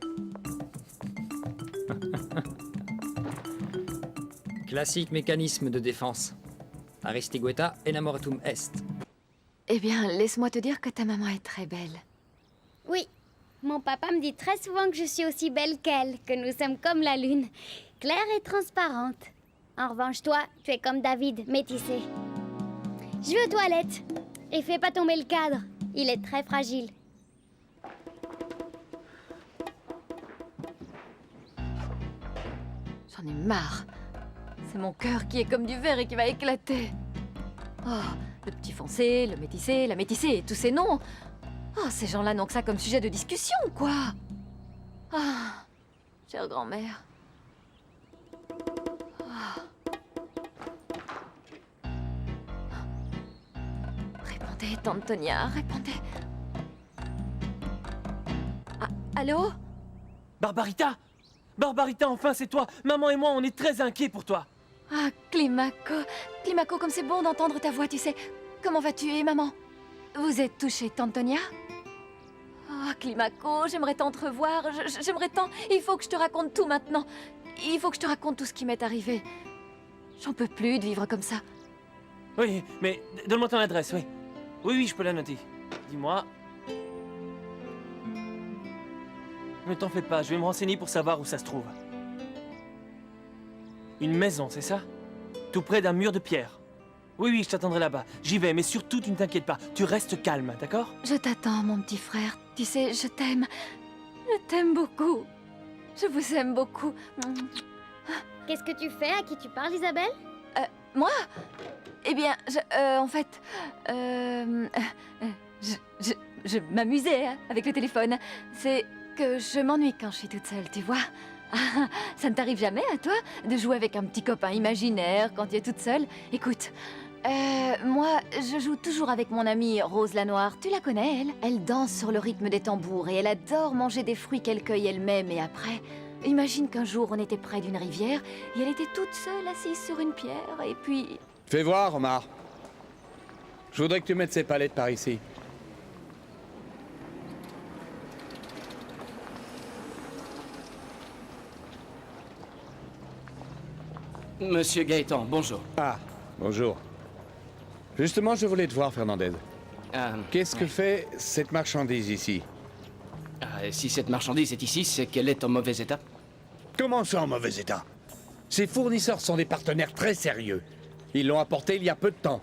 Speaker 9: Classique mécanisme de défense. Aristigueta enamoratum est.
Speaker 4: Eh bien, laisse-moi te dire que ta maman est très belle.
Speaker 18: Oui, mon papa me dit très souvent que je suis aussi belle qu'elle, que nous sommes comme la lune, claire et transparente. En revanche, toi, tu es comme David, métissé. Je vais aux toilettes. Et fais pas tomber le cadre, il est très fragile.
Speaker 4: J'en ai marre. C'est mon cœur qui est comme du verre et qui va éclater. Oh, le petit foncé, le métissé, la métissée et tous ces noms. Oh, ces gens-là n'ont que ça comme sujet de discussion, quoi. Ah, chère grand-mère. Ah. Répondez, tante Tonia, répondez. Ah, allô?
Speaker 10: Barbarita! Barbarita, enfin, c'est toi! Maman et moi, on est très inquiets pour toi!
Speaker 4: Ah, Climaco. Climaco, comme c'est bon d'entendre ta voix, tu sais. Comment vas-tu, et maman? Vous êtes touchée, tante Tonia? Ah, Climaco, j'aimerais t'entrevoir, j'aimerais tant... Il faut que je te raconte tout maintenant. Il faut que je te raconte tout ce qui m'est arrivé. J'en peux plus de vivre comme ça.
Speaker 10: Oui, mais donne-moi ton adresse, oui. Oui, je peux la noter. Dis-moi. Ne t'en fais pas, je vais me renseigner pour savoir où ça se trouve. Une maison, c'est ça? tout près d'un mur de pierre. Oui, oui, je t'attendrai là-bas. J'y vais, mais surtout, tu ne t'inquiètes pas. Tu restes calme, d'accord?
Speaker 4: Je t'attends, mon petit frère. Tu sais, je t'aime. Je t'aime beaucoup. Je vous aime beaucoup.
Speaker 18: Qu'est-ce que tu fais? À qui tu parles, Isabelle?
Speaker 4: Moi? Eh bien, en fait, je m'amusais hein, avec le téléphone. C'est que je m'ennuie quand je suis toute seule, tu vois. Ça ne t'arrive jamais à toi de jouer avec un petit copain imaginaire quand tu es toute seule? Écoute, moi, je joue toujours avec mon amie Rose la Noire. Tu la connais, elle? Elle danse sur le rythme des tambours et elle adore manger des fruits qu'elle cueille elle-même. Et après, imagine qu'un jour on était près d'une rivière et elle était toute seule assise sur une pierre et puis...
Speaker 5: Fais voir, Omar. Je voudrais que tu mettes ces palettes par ici.
Speaker 22: Monsieur Gaëtan, bonjour.
Speaker 5: Ah, bonjour. Justement, je voulais te voir, Fernandez. Qu'est-ce que fait cette marchandise ici?
Speaker 22: Si cette marchandise est ici, c'est qu'elle est en mauvais état.
Speaker 5: Comment ça, en mauvais état? Ces fournisseurs sont des partenaires très sérieux. Ils l'ont apporté il y a peu de temps.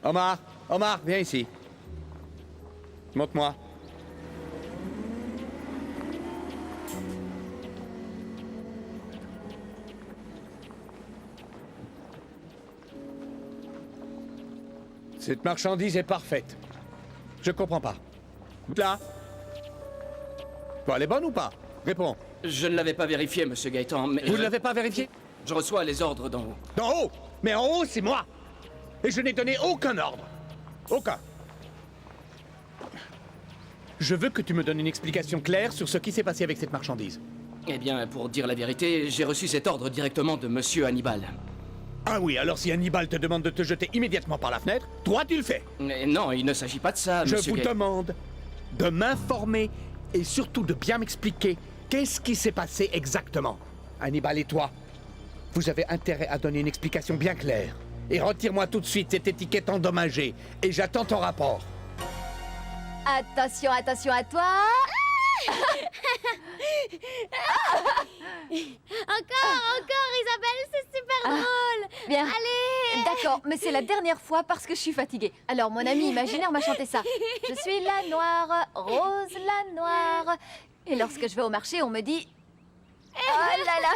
Speaker 5: Omar, viens ici. Montre-moi. Cette marchandise est parfaite. Je comprends pas. Là. Bon, elle est bonne ou pas? Réponds.
Speaker 22: Je ne l'avais pas vérifié, monsieur Gaëtan, mais...
Speaker 5: Vous ne l'avez pas vérifié?
Speaker 22: Je reçois les ordres d'en haut.
Speaker 5: D'en haut? Mais en haut, c'est moi. Et je n'ai donné aucun ordre. Aucun. Je veux que tu me donnes une explication claire sur ce qui s'est passé avec cette marchandise.
Speaker 22: Eh bien, pour dire la vérité, j'ai reçu cet ordre directement de monsieur Hannibal.
Speaker 5: Ah oui, alors si Hannibal te demande de te jeter immédiatement par la fenêtre, toi tu le fais.
Speaker 22: Mais non, il ne s'agit pas de ça,
Speaker 5: Je
Speaker 22: monsieur
Speaker 5: vous demande de m'informer et surtout de bien m'expliquer qu'est-ce qui s'est passé exactement. Hannibal et toi, vous avez intérêt à donner une explication bien claire. Et retire-moi tout de suite cette étiquette endommagée. Et j'attends ton rapport.
Speaker 4: Attention, attention à toi.
Speaker 18: Encore, Isabelle, c'est super drôle.
Speaker 4: Bien.
Speaker 18: Allez.
Speaker 4: D'accord, mais c'est la dernière fois parce que je suis fatiguée. Alors, mon ami imaginaire m'a chanté ça. Je suis la noire, Rose la Noire. Et lorsque je vais au marché, on me dit... Oh là là,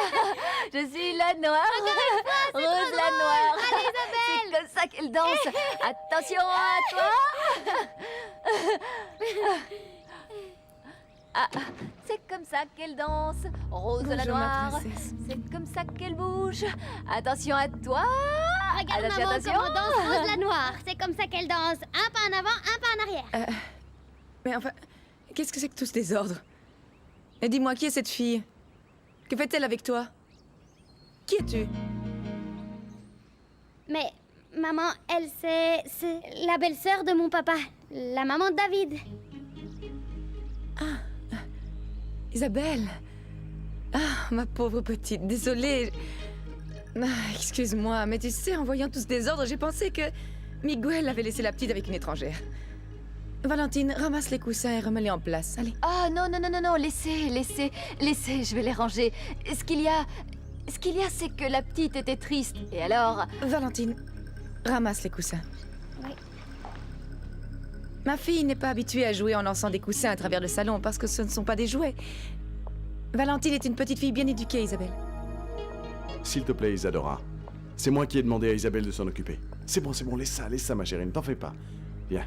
Speaker 4: je suis la Noire, Rose la Noire.
Speaker 18: Allez, Isabelle.
Speaker 4: C'est comme ça qu'elle danse. Attention à toi. Ah, c'est comme ça qu'elle danse, Rose la
Speaker 7: Bonjour, ma
Speaker 4: Noire.
Speaker 7: princesse.
Speaker 4: C'est comme ça qu'elle bouge. Attention à toi.
Speaker 18: Regarde
Speaker 4: Attention,
Speaker 18: maman
Speaker 4: attention.
Speaker 18: comment danse Rose la Noire. C'est comme ça qu'elle danse. Un pas en avant, un pas en arrière.
Speaker 7: Mais enfin, qu'est-ce que c'est que tout ce désordre? Et dis-moi, qui est cette fille? Que fait-elle avec toi? Qui es-tu?
Speaker 18: Mais maman, elle, c'est la belle-sœur de mon papa. La maman de David.
Speaker 7: Isabelle. Ah, ma pauvre petite, désolée. Ah, excuse-moi, mais tu sais, en voyant tout ce désordre, j'ai pensé que Miguel avait laissé la petite avec une étrangère. Valentine, ramasse les coussins et remets-les en place, allez.
Speaker 4: Ah non, non, non, non, non, laissez, je vais les ranger. Ce qu'il y a, c'est que la petite était triste. Et alors...
Speaker 7: Valentine, ramasse les coussins.
Speaker 18: Oui.
Speaker 7: Ma fille n'est pas habituée à jouer en lançant des coussins à travers le salon parce que ce ne sont pas des jouets. Valentine est une petite fille bien éduquée, Isabelle.
Speaker 3: S'il te plaît, Isadora. C'est moi qui ai demandé à Isabelle de s'en occuper. C'est bon, laisse ça, ma chérie, ne t'en fais pas. Viens.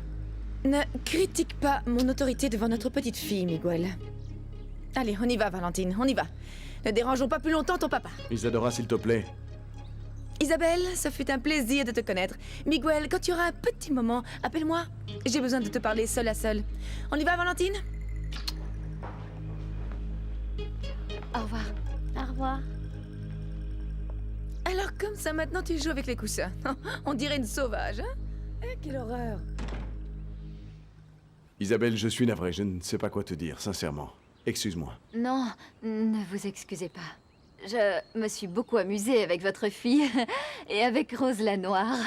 Speaker 7: Ne critique pas mon autorité devant notre petite fille, Miguel. Allez, on y va, Valentine, on y va. Ne dérangeons pas plus longtemps ton papa.
Speaker 3: Isadora, s'il te plaît.
Speaker 7: Isabelle, ça fut un plaisir de te connaître. Miguel, quand tu auras un petit moment, appelle-moi. J'ai besoin de te parler seul à seul. On y va, Valentine?
Speaker 4: Au revoir.
Speaker 18: Au revoir.
Speaker 7: Alors comme ça, maintenant tu joues avec les coussins. On dirait une sauvage, hein? Quelle horreur.
Speaker 3: Isabelle, je suis navré, je ne sais pas quoi te dire, sincèrement. Excuse-moi.
Speaker 4: Non, ne vous excusez pas. Je me suis beaucoup amusée avec votre fille et avec Rose la Noire.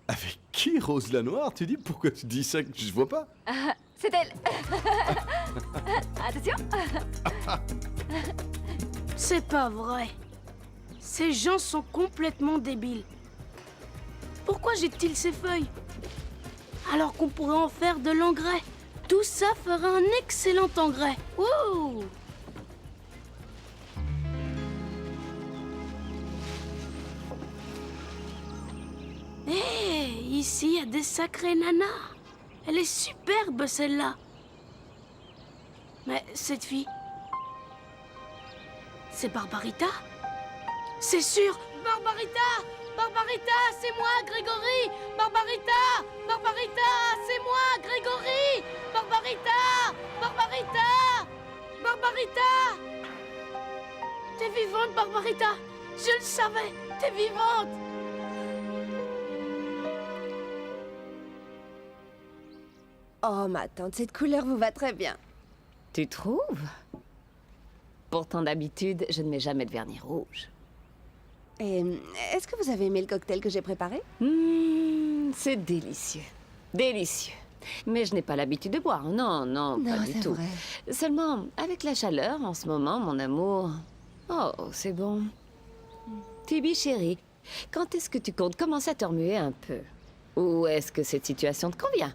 Speaker 3: Avec qui, Rose la Noire? Tu dis pourquoi tu dis ça que je vois pas?
Speaker 4: C'est elle. Attention.
Speaker 12: C'est pas vrai. Ces gens sont complètement débiles. Pourquoi jette-t-il ces feuilles? Alors qu'on pourrait en faire de l'engrais. Tout ça ferait un excellent engrais. Wouh! Hé, ici, il y a des sacrées nanas. Elle est superbe, celle-là. Mais cette fille... C'est Barbarita? C'est sûr! Barbarita! Barbarita, c'est moi, Grégory! Barbarita! Barbarita, c'est moi, Grégory! Barbarita! Barbarita! Barbarita! T'es vivante, Barbarita! Je le savais! T'es vivante!
Speaker 11: Oh, ma tante, cette couleur vous va très bien. Tu trouves? Pourtant, d'habitude, je ne mets jamais de vernis rouge. Et est-ce que vous avez aimé le cocktail que j'ai préparé? C'est délicieux. Délicieux. Mais je n'ai pas l'habitude de boire. Non, non, pas du tout. Vrai. Seulement, avec la chaleur, en ce moment, mon amour... Oh, c'est bon. Tibi, chérie, quand est-ce que tu comptes commencer à te remuer un peu? Ou est-ce que cette situation te convient?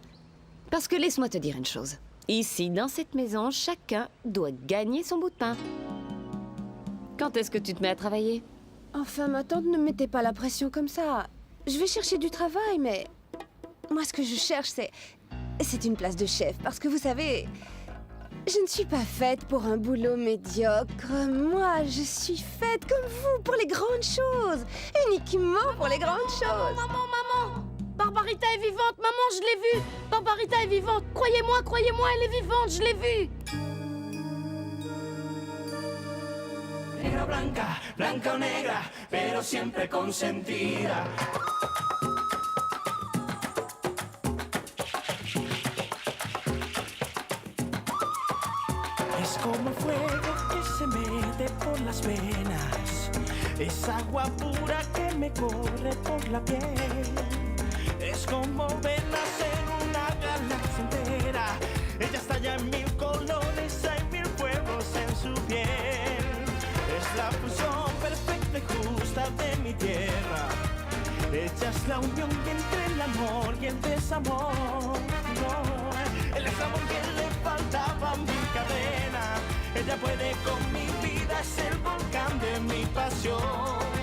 Speaker 11: Parce que laisse-moi te dire une chose. Ici, dans cette maison, chacun doit gagner son bout de pain. Quand est-ce que tu te mets à travailler?
Speaker 13: Enfin, ma tante, ne mettez pas la pression comme ça. Je vais chercher du travail, mais... Moi, ce que je cherche, c'est une place de chef. Parce que vous savez, je ne suis pas faite pour un boulot médiocre. Moi, je suis faite comme vous, pour les grandes choses. Uniquement pour les grandes choses.
Speaker 12: Maman! Barbarita est vivante, maman, je l'ai vue. Barbarita est vivante. Croyez-moi, elle est vivante, je l'ai vue.
Speaker 15: Negra blanca, blanca o negra, pero siempre consentida. Es como el fuego que se mete por las venas, es agua pura que me corre por la piel. Es como ver nacer una galaxia entera. Ella está ya en 1000 colores, hay 1000 fuegos en su piel. Es la fusión perfecta y justa de mi tierra. Ella es la unión entre el amor y el desamor. No, el desamor que le faltaba mi cadena. Ella puede con mi vida, es el volcán de mi pasión.